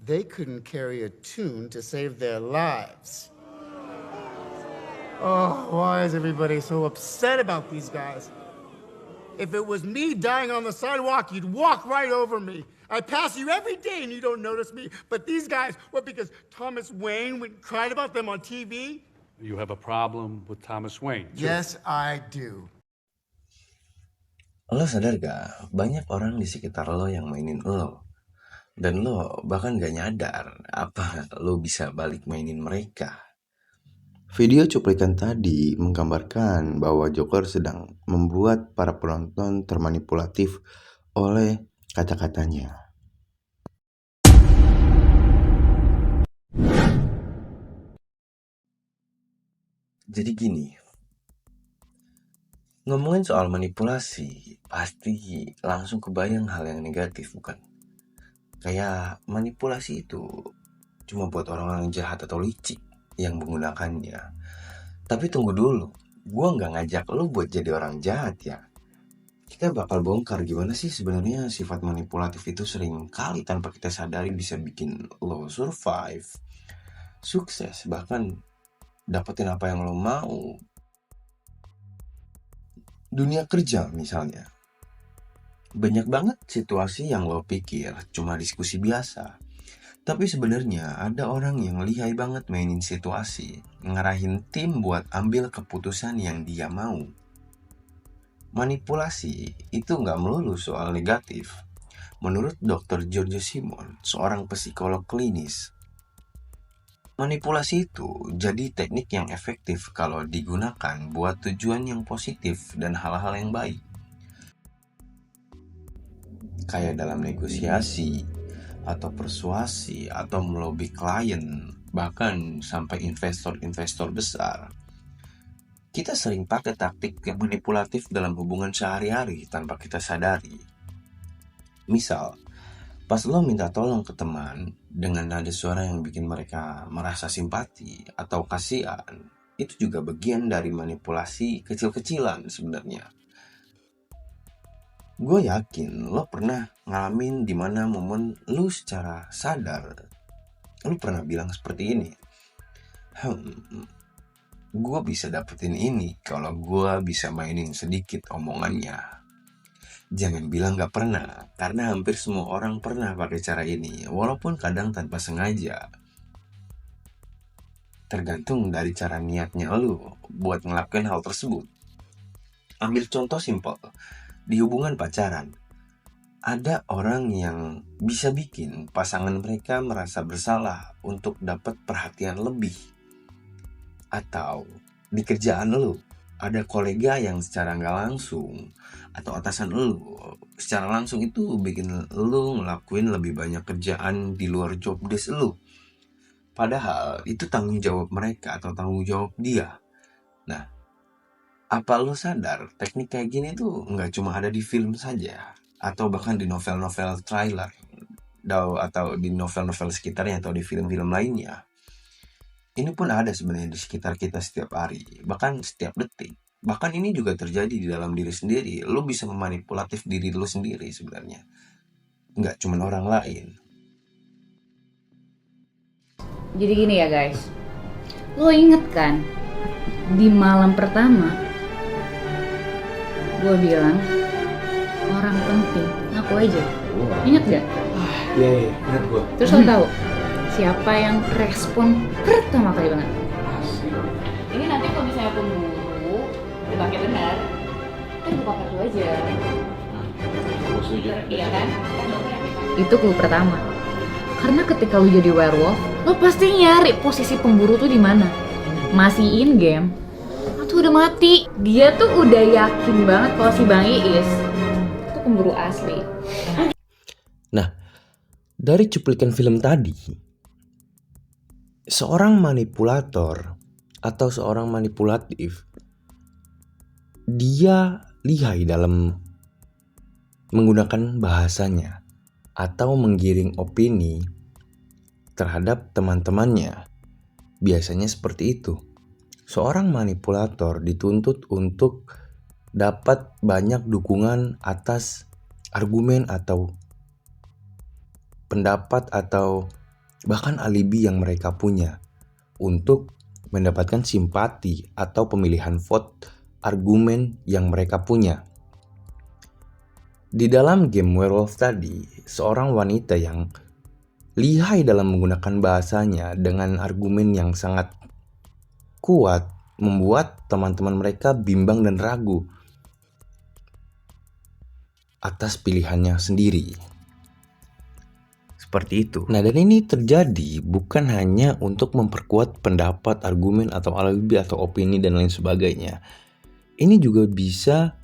they couldn't carry a tune to save their lives. Oh, why is everybody so upset about these guys? If it was me dying on the sidewalk, you'd walk right over me. I pass you every day and you don't notice me. But these guys, what, because Thomas Wayne cried about them on TV? You have a problem with Thomas Wayne, too. Yes, I do. Lo sadar gak, banyak orang di sekitar lo yang mainin lo. Dan lo bahkan gak nyadar apa lo bisa balik mainin mereka. Video cuplikan tadi menggambarkan bahwa Joker sedang membuat para penonton termanipulatif oleh kata-katanya. Jadi gini, ngomongin soal manipulasi, pasti langsung kebayang hal yang negatif, bukan? Kayak manipulasi itu cuma buat orang-orang jahat atau licik yang menggunakannya. Tapi tunggu dulu, gue gak ngajak lo buat jadi orang jahat ya. Kita bakal bongkar gimana sih sebenarnya sifat manipulatif itu sering kali tanpa kita sadari bisa bikin lo survive, sukses, bahkan dapetin apa yang lo mau. Dunia kerja misalnya, banyak banget situasi yang lo pikir cuma diskusi biasa. Tapi sebenarnya ada orang yang lihai banget mainin situasi, ngarahin tim buat ambil keputusan yang dia mau. Manipulasi itu nggak melulu soal negatif. Menurut Dr. George Simon, seorang psikolog klinis, manipulasi itu jadi teknik yang efektif kalau digunakan buat tujuan yang positif dan hal-hal yang baik. Kayak dalam negosiasi, atau persuasi, atau melobi klien, bahkan sampai investor-investor besar. Kita sering pakai taktik yang manipulatif dalam hubungan sehari-hari tanpa kita sadari. Misal, pas lo minta tolong ke teman dengan nada suara yang bikin mereka merasa simpati atau kasihan, itu juga bagian dari manipulasi kecil-kecilan sebenarnya. Gue yakin lo pernah ngalamin dimana momen lo secara sadar lo pernah bilang seperti ini, gue bisa dapetin ini kalau gue bisa mainin sedikit omongannya. Jangan bilang gak pernah, karena hampir semua orang pernah pakai cara ini, walaupun kadang tanpa sengaja. Tergantung dari cara niatnya lo buat ngelakuin hal tersebut. Ambil contoh simpel. Di hubungan pacaran, ada orang yang bisa bikin pasangan mereka merasa bersalah untuk dapat perhatian lebih. Atau di kerjaan lu, ada kolega yang secara gak langsung, atau atasan lu secara langsung itu bikin lu ngelakuin lebih banyak kerjaan di luar job desk lu. Padahal itu tanggung jawab mereka atau tanggung jawab dia. Nah, apa lo sadar teknik kayak gini tuh nggak cuma ada di film saja, atau bahkan di novel-novel trailer, atau di novel-novel sekitarnya, atau di film-film lainnya. Ini pun ada sebenarnya di sekitar kita setiap hari, bahkan setiap detik. Bahkan ini juga terjadi di dalam diri sendiri. Lo bisa memanipulatif diri lo sendiri sebenarnya, nggak cuma orang lain. Jadi gini ya guys, lo inget kan di malam pertama gue bilang orang penting ngaku aja. Ingat gak? Iya, ingat gue. Terus lo tahu siapa yang respon pertama kali banget? Ini nanti kalau misalnya pemburu dipakai benar, kan buka kartu aja. Gue setuju. Iya kan? Itu clue pertama. Karena ketika lo jadi werewolf, lo pasti nyari posisi pemburu tuh di mana. Masih in game atau udah mati. Dia tuh udah yakin banget kalau si Bang Iis itu pemburu asli. Nah, dari cuplikan film tadi, seorang manipulator atau seorang manipulatif, dia lihai dalam menggunakan bahasanya atau menggiring opini terhadap teman-temannya. Biasanya seperti itu. Seorang manipulator dituntut untuk dapat banyak dukungan atas argumen atau pendapat atau bahkan alibi yang mereka punya untuk mendapatkan simpati atau pemilihan vote argumen yang mereka punya. Di dalam game Werewolf tadi, seorang wanita yang lihai dalam menggunakan bahasanya dengan argumen yang sangat kuat membuat teman-teman mereka bimbang dan ragu atas pilihannya sendiri. Seperti itu. Nah, dan ini terjadi bukan hanya untuk memperkuat pendapat, argumen, atau alibi, atau opini, dan lain sebagainya. Ini juga bisa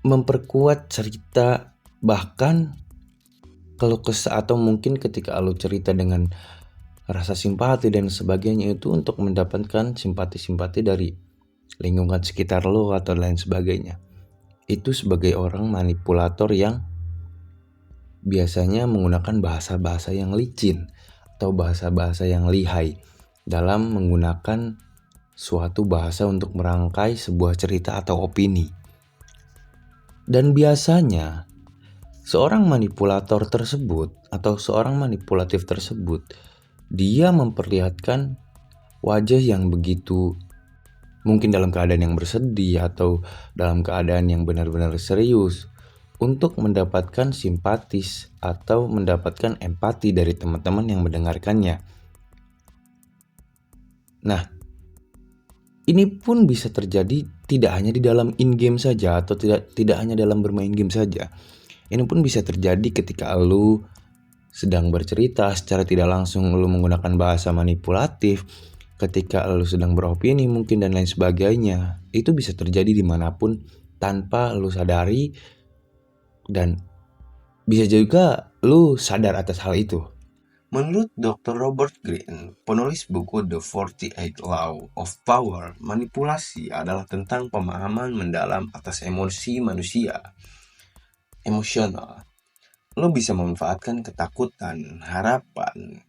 memperkuat cerita, bahkan kalau kesah atau mungkin ketika lo cerita dengan rasa simpati dan sebagainya itu untuk mendapatkan simpati-simpati dari lingkungan sekitar lo atau lain sebagainya. Itu sebagai orang manipulator yang biasanya menggunakan bahasa-bahasa yang licin atau bahasa-bahasa yang lihai dalam menggunakan suatu bahasa untuk merangkai sebuah cerita atau opini. Dan biasanya seorang manipulator tersebut atau seorang manipulatif tersebut, dia memperlihatkan wajah yang begitu mungkin dalam keadaan yang bersedih atau dalam keadaan yang benar-benar serius untuk mendapatkan simpatis atau mendapatkan empati dari teman-teman yang mendengarkannya. Nah, ini pun bisa terjadi tidak hanya di dalam in-game saja atau tidak hanya dalam bermain game saja. Ini pun bisa terjadi ketika lu sedang bercerita secara tidak langsung lu menggunakan bahasa manipulatif, ketika lu sedang beropini mungkin dan lain sebagainya. Itu bisa terjadi dimanapun tanpa lu sadari, dan bisa juga lu sadar atas hal itu. Menurut Dr. Robert Greene, penulis buku The 48 Law of Power, manipulasi adalah tentang pemahaman mendalam atas emosi manusia. Emosional. Lo bisa memanfaatkan ketakutan, harapan,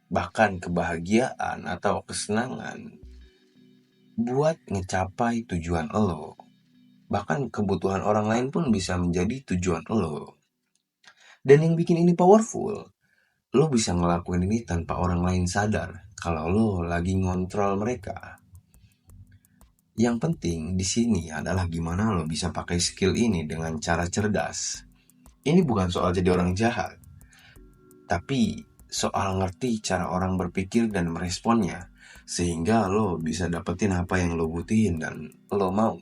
bahkan kebahagiaan atau kesenangan buat ngecapai tujuan lo. Bahkan kebutuhan orang lain pun bisa menjadi tujuan lo. Dan yang bikin ini powerful, lo bisa ngelakuin ini tanpa orang lain sadar kalau lo lagi ngontrol mereka. Yang penting di sini adalah gimana lo bisa pakai skill ini dengan cara cerdas. Ini bukan soal jadi orang jahat, tapi soal ngerti cara orang berpikir dan meresponnya, sehingga lo bisa dapetin apa yang lo butuhin dan lo mau.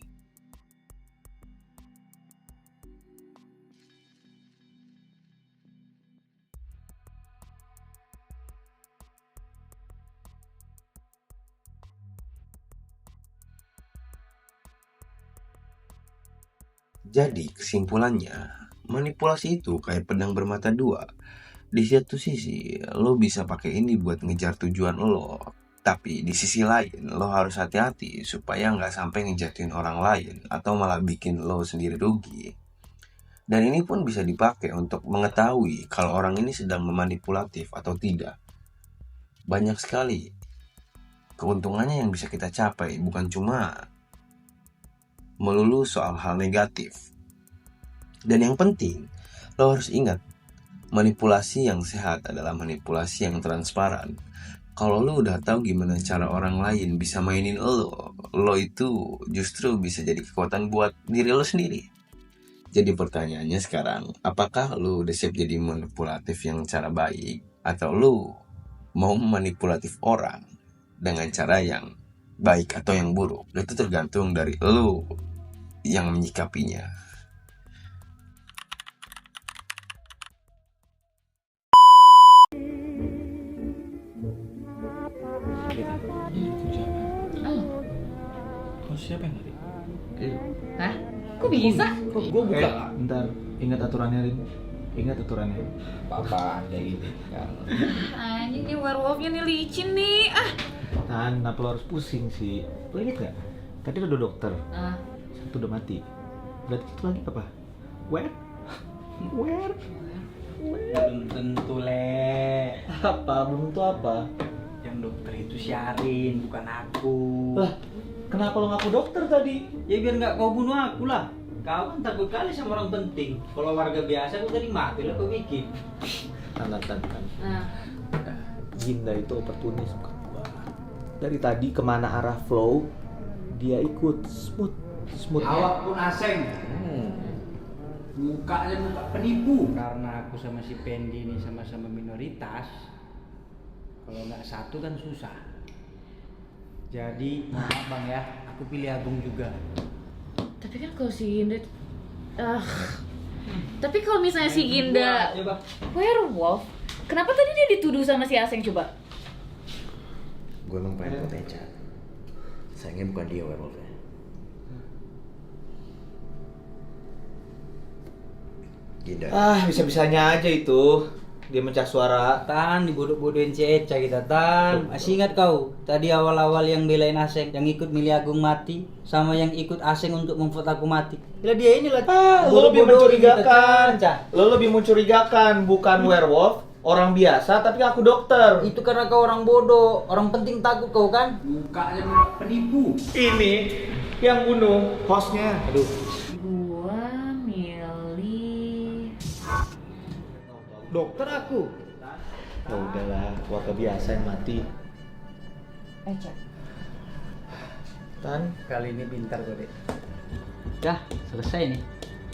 Jadi kesimpulannya, manipulasi itu kayak pedang bermata dua. Di satu sisi, lo bisa pakai ini buat ngejar tujuan lo. Tapi di sisi lain, lo harus hati-hati supaya nggak sampai ngejatuhin orang lain atau malah bikin lo sendiri rugi. Dan ini pun bisa dipakai untuk mengetahui kalau orang ini sedang memanipulatif atau tidak. Banyak sekali keuntungannya yang bisa kita capai, bukan cuma melulu soal hal negatif. Dan yang penting, lo harus ingat, manipulasi yang sehat adalah manipulasi yang transparan. Kalau lo udah tahu gimana cara orang lain bisa mainin lo itu justru bisa jadi kekuatan buat diri lo sendiri. Jadi pertanyaannya sekarang, apakah lo udah siap jadi manipulatif yang cara baik, atau lo mau manipulatif orang dengan cara yang baik atau yang buruk? Itu tergantung dari lo yang menyikapinya. Oh, siapa yang tadi? Hah? Kok bisa? Kok gue buka? Bentar, ingat aturannya, Rin. Ingat aturannya. Apa kayak gitu kan? Anjing nih werewolfnya nih licin nih. Tahan, kenapa lo harus pusing sih? Lo inget gak? Tadi ada 2 dokter. Satu udah mati. Berarti itu lagi apa? Where? Belum tentu, Le. Apa? Belum tentu apa? Yang dokter itu Syarin, bukan aku. Lah, kenapa lo ngaku dokter tadi? Ya biar nggak kau bunuh aku lah. Kau kan takut kali sama orang penting. Kalau warga biasa aku tadi mati lah kau bikin. Tan. Nah, Ginda itu oportunis bukan gua. Dari tadi kemana arah flow dia ikut smooth. Awak pun asing. Mukanya muka penipu. Karena aku sama si Pendi ini sama-sama minoritas. Kalau nggak satu kan susah. Jadi maaf bang ya, aku pilih Agung juga. tapi kan kalau si Ginda tapi kalau misalnya si Ginda Coba. werewolf, kenapa tadi dia dituduh sama si Aseng coba? Gue emang pengen buat Eca. Sayangnya bukan dia werewolfnya. Ginda. Bisa-bisanya aja itu. Dia mencah suara. Tan, dibodoh-bodohin si Eca kita Tan. Masih ingat kau? Tadi awal-awal yang belain Aseng, yang ikut milih Agung mati, sama yang ikut Aseng untuk memvote aku mati. Bila dia inilah. Lo lebih bodoh-bodohin kita, mencurigakan. Tan, Ca. Lo lebih mencurigakan bukan werewolf, orang biasa tapi aku dokter. Itu karena kau orang bodoh, orang penting takut kau kan? Mukanya muka penipu. Ini yang bunuh hostnya. Aduh. Gua milih Dokter aku. Ya udahlah, keluarga biasa yang mati. Eca. Tan, Kali ini pintar kau deh. Dah, selesai nih.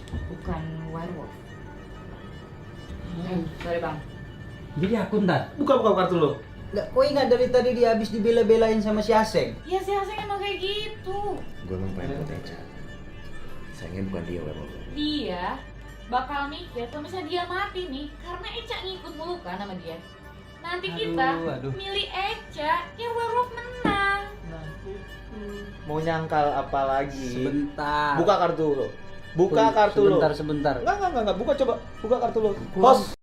Bukan werewolf. Sorry bang. Jadi aku ntar. buka kartu lo. Nggak, kau ingat dari tadi dia habis dibela-belain sama si Aseng? Ya si Aseng emang kayak gitu. Gue emang pengen buat Eca. Sayangnya bukan dia werewolfnya. Dia bakal mikir kalau misalnya dia mati nih, karena Eca ngikut mulu kan sama dia. Nanti kita Aduh. milih Eca, ya werewolf menang. Mau nyangkal apa lagi? Sebentar. Buka kartu lo. Buka kartu lo. Sebentar. Enggak. Buka coba. Buka kartu lo. Host.